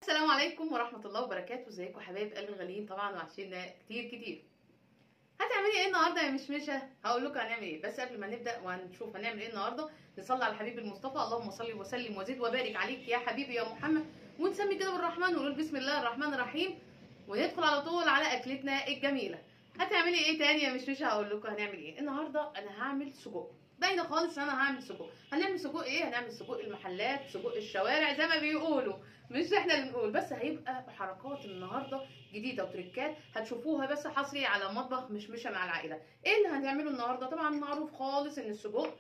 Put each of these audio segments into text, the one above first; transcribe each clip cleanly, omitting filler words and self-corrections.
السلام عليكم ورحمة الله وبركاته. ازيكم حبايب قلبي الغاليين؟ طبعا وحشينا كتير كتير. هتعملي ايه النهارده يا مشمشه؟ هقول لكم هنعمل ايه، بس قبل ما نبدا وهنشوف هنعمل ايه النهارده نصلي على الحبيب المصطفى. اللهم صل وسلم وزد وبارك عليك يا حبيبي يا محمد، ونسمي كده بالرحمن ونقول بسم الله الرحمن الرحيم، وندخل على طول على اكلتنا الجميله. هتعملي ايه تاني يا مشمشه؟ هقول لكم هنعمل ايه النهارده. انا هعمل سجق، باينه خالص انا هعمل سجق. هنعمل سجق ايه؟ هنعمل سجق المحلات، سجق الشوارع زي ما بيقولوا، مش احنا اللي بنقول. بس هيبقى حركات النهارده جديده وتريكات هتشوفوها، بس حصري على مطبخ مشمشه مع العائله. ايه اللي هنعمله النهارده؟ طبعا معروف خالص ان السجق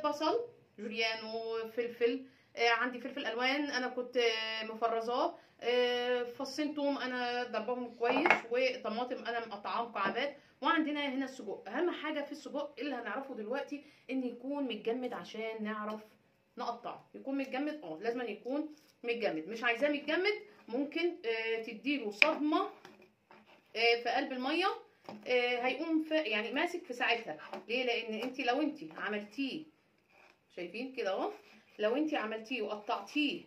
بصل جوليان وفلفل، عندي فلفل الوان انا كنت مفرزاه، فصين توم انا ضربهم كويس، وطماطم انا مقطعاهم مكعبات، وعندنا هنا السجق. اهم حاجه في السجق اللي هنعرفه دلوقتي ان يكون متجمد عشان نعرف نقطعه. يكون متجمد، لازم يكون متجمد. مش عايزاه متجمد ممكن تديله صدمه في قلب الميه، هيقوم يعني ماسك في ساعتها. ليه؟ لان انت لو انت عملتيه، شايفين كده اهو، لو انت عملتيه وقطعتيه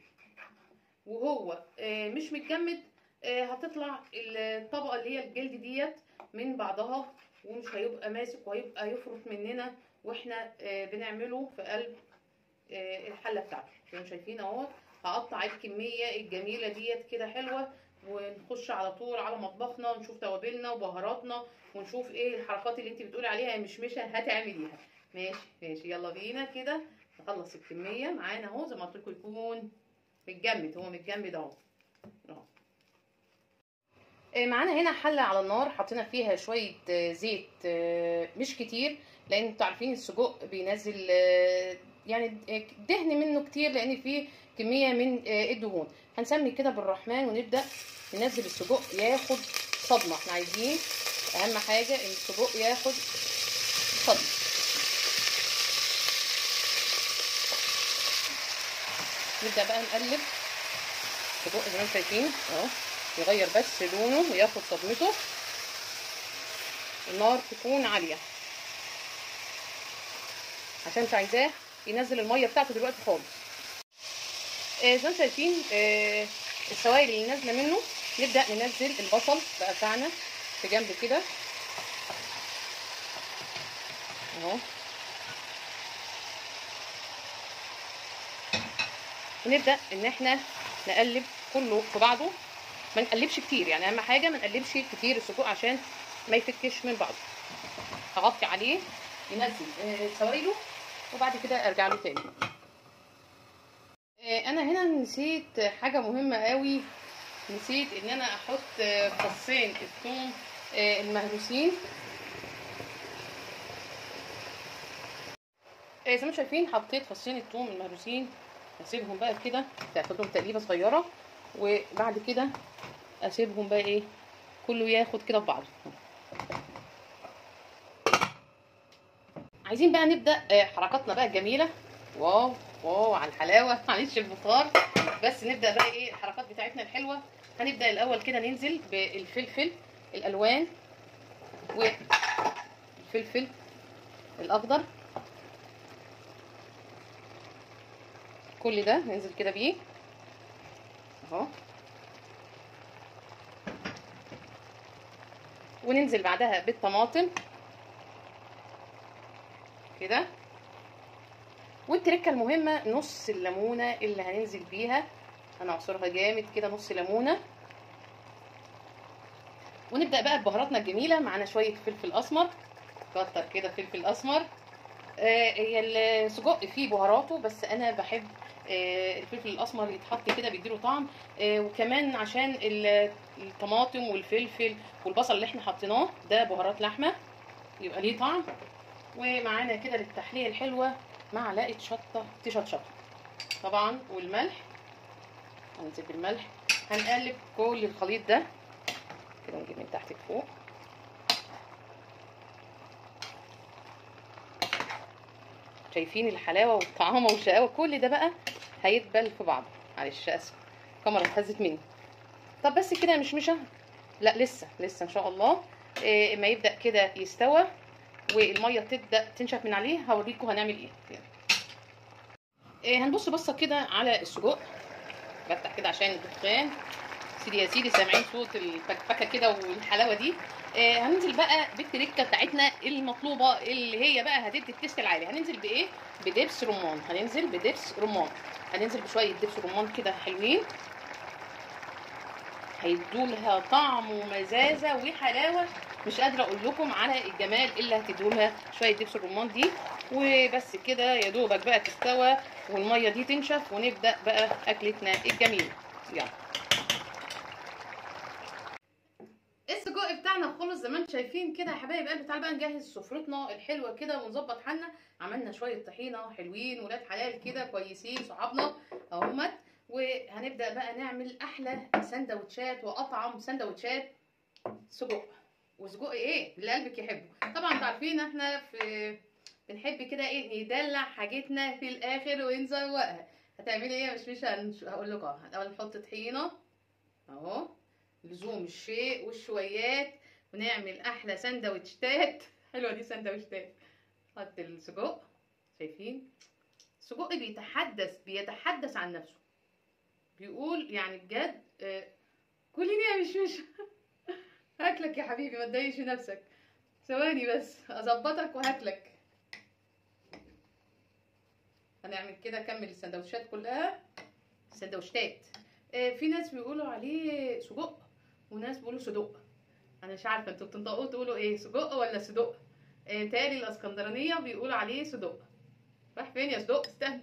وهو مش متجمد، هتطلع الطبقه اللي هي الجلد ديت من بعضها، ومش هيبقى ماسك، وهيبقى يفرط مننا واحنا بنعمله في قلب الحله بتاعته. انتوا شايفين اهو. هقطع الكميه الجميله ديت كده حلوه، ونخش على طول على مطبخنا ونشوف توابلنا وبهاراتنا، ونشوف ايه الحركات اللي انت بتقولي عليها يا مشمشه هتعمليها. ماشي ماشي، يلا بينا كده نخلص الكميه معانا اهو. زي ما قلت لكم يكون متجمد، هو متجمد اهو. معانا هنا حله على النار، حطينا فيها شويه زيت مش كتير، لان انتوا عارفين السجق بينزل يعني دهن منه كتير، لان فيه كميه من الدهون. هنسمي كده بالرحمن ونبدا ننزل السجق ياخد صدمه. احنا عايزين اهم حاجه ان السجق ياخد صدمه. نبدا بقى نقلب السجق زي ما انتم شايفين اهو، يغير بس لونه وياخد صدمته. النار تكون عاليه عشان مش عايزاه ينزل الميه بتاعته دلوقتي خالص. زي ما شايفين السوائل اللي نازله منه. نبدا ننزل البصل بقى بتاعنا في جنب كده اهو، ونبدا ان احنا نقلب كله في بعضه. ما نقلبش كتير، يعني اهم حاجه ما نقلبش كتير السجق عشان ما يفكش من بعضه. هغطي عليه ينزل سوائله، وبعد كده ارجع له تاني. انا هنا نسيت حاجه مهمه قوي، نسيت ان انا احط فصين الثوم المهروسين. زي ما شايفين حطيت فصين الثوم المهروسين، اسيبهم بقى كده، تاخدهم تقليبه صغيره، وبعد كده اسيبهم بقى ايه كله ياخد كده في بعضه. عايزين بقى نبدا حركاتنا بقى الجميله. واو واو على الحلاوه، معلش البخار. بس نبدا بقى ايه الحركات بتاعتنا الحلوه. هنبدا الاول كده ننزل بالفلفل الالوان والفلفل الاخضر، كل ده ننزل كده بيه اهو، وننزل بعدها بالطماطم كده. والتركه المهمه نص الليمونه اللي هننزل بيها، انا اعصرها جامد كده نص ليمونه. ونبدا بقى ببهاراتنا الجميله. معانا شويه فلفل اسمر، كتر كده فلفل اسمر. هي السجق فيه بهاراته، بس انا بحب الفلفل الاسمر يتحط كده بيديله طعم، وكمان عشان الطماطم والفلفل والبصل اللي احنا حطيناه ده بهارات لحمه، يبقى ليه طعم. ومعانا كده للتحليه الحلوه معلقه شطه تشطشط طبعا، والملح. هننزل بالملح. هنقلب كل الخليط ده كده، نجيب من تحت لفوق. شايفين الحلاوه والطعامه والشقاوه؟ كل ده بقى هيدبل في بعضه. معلش اسف، الكاميرا اتهزت مني. طب بس كده يا مشمشه؟ لا لسه ان شاء الله. اما يبدا كده يستوى والميه تبدا تنشف من عليه هوريكم هنعمل ايه. هنبص بصه كده على السجق بفتح كده عشان الدخان. سيدي يا سيدي، سامعين صوت الفكفكه كده والحلاوه دي. هننزل بقى بالتركه بتاعتنا المطلوبه اللي هي بقى هتدي التيست العالي. هننزل بايه؟ بدبس رمان. هننزل بدبس رمان، هننزل بشويه دبس رمان كده حلوين، هيدولها طعم ومزازه وحلاوه مش قادره اقول لكم على الجمال اللي هتدولها شويه دبس الرمان دي. وبس كده يا دوبك بقى تستوى والميه دي تنشف ونبدا بقى اكلتنا الجميله. يلا، السجق بتاعنا خلص زي ما انتم شايفين كده يا حبايب قلبي. تعالى بقى نجهز سفرتنا الحلوه كده ونظبط حالنا. عملنا شويه طحينه حلوين ولاد حلال كده كويسين صحابنا اهمت. وهنبدا بقى نعمل احلى سندوتشات واطعم سندوتشات سجق. وسجق ايه اللي قلبك يحبه. طبعا انتوا عارفين احنا بنحب كده ايه ندلع حاجتنا في الاخر ونزوقها. هتعملي ايه؟ مش هقول لكم. الاول نحط طحينه اهو، لزوم الشيء والشويات، ونعمل احلى سندوتشات حلوه دي سندوتشات. حط السجق، شايفين السجق بيتحدث عن نفسه، بيقول يعني بجد كليني يا مش هاكلك يا حبيبي، ما تضايقش نفسك، ثواني بس اظبطك وهاكلك. هنعمل كده كمل السندوتشات كلها سندوتشات. في ناس بيقولوا عليه سجق وناس بيقولوا صدق. انا مش عارفه انتوا بتنطقوا تقولوا ايه، سجق ولا صدق؟ متهيألي الاسكندرانيه بيقولوا عليه صدق. راح فين يا صدق؟ استنى.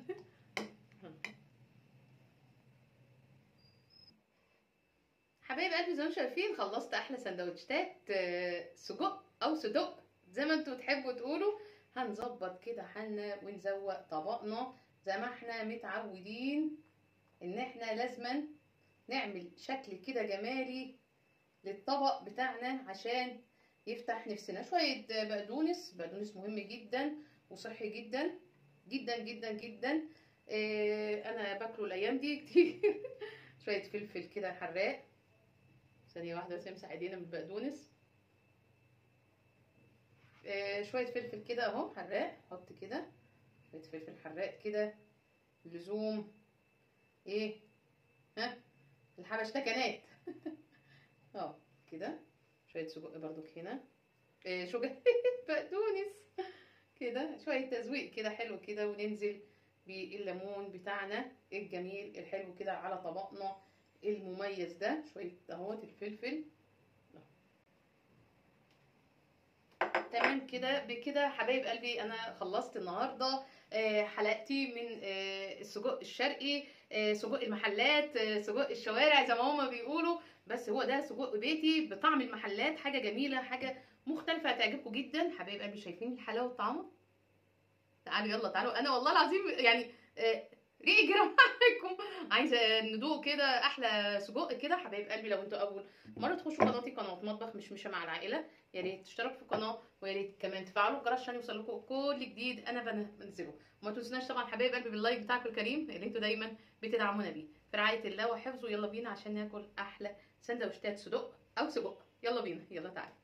حبايب قلبي زي ما انتم شايفين خلصت احلى سندوتشات سجق او صدق زي ما انتوا تحبوا تقولوا. هنظبط كده حالنا ونزوق طبقنا زي ما احنا متعودين ان احنا لازما نعمل شكل كده جمالي للطبق بتاعنا عشان يفتح نفسنا. شويه بقدونس مهم جدا وصحي جدا جدا جدا جدا. انا باكله الايام دي كتير. شويه فلفل كده حراق، ثانيه واحده بس امسح ايدينا من البقدونس. شويه فلفل كده اهو حراق، حط كده شويه فلفل حراق كده لزوم ايه، ها الحبشتكنات. كده شويه سجق برضك هنا، شويه بقدونس كده، شويه تزويق كده حلو كده، وننزل بالليمون بتاعنا الجميل الحلو كده على طبقنا المميز ده. شويه اهوت الفلفل تمام كده. بكده حبايب قلبي انا خلصت النهارده حلقتي من السجق الشرقي، سجق المحلات، سجق الشوارع زي ما هما بيقولوا. بس هو ده سجق بيتي بطعم المحلات، حاجه جميله حاجه مختلفه هتعجبكم جدا. حبايب قلبي شايفين الحلاوه والطعم؟ تعالوا يلا تعالوا، انا والله العظيم يعني ريقي جرى معاكم. عايزه ندوق كده احلى سجق كده. حبايب قلبي لو انتوا اول مره تخشوا قناتي قناه مطبخ مشمشه مع العائله، يا ريت تشتركوا في القناه ويا ريت كمان تفعلوا الجرس عشان يوصل لكم كل جديد انا بنزله. وما تنسوناش طبعا حبايب قلبي باللايك بتاعكم الكريم اللي انتوا دايما بتدعمونا بيه. في رعايه الله وحفظه يلا بينا عشان ناكل احلى سندوتشات صدق او سجق. يلا بينا، يلا تعالوا.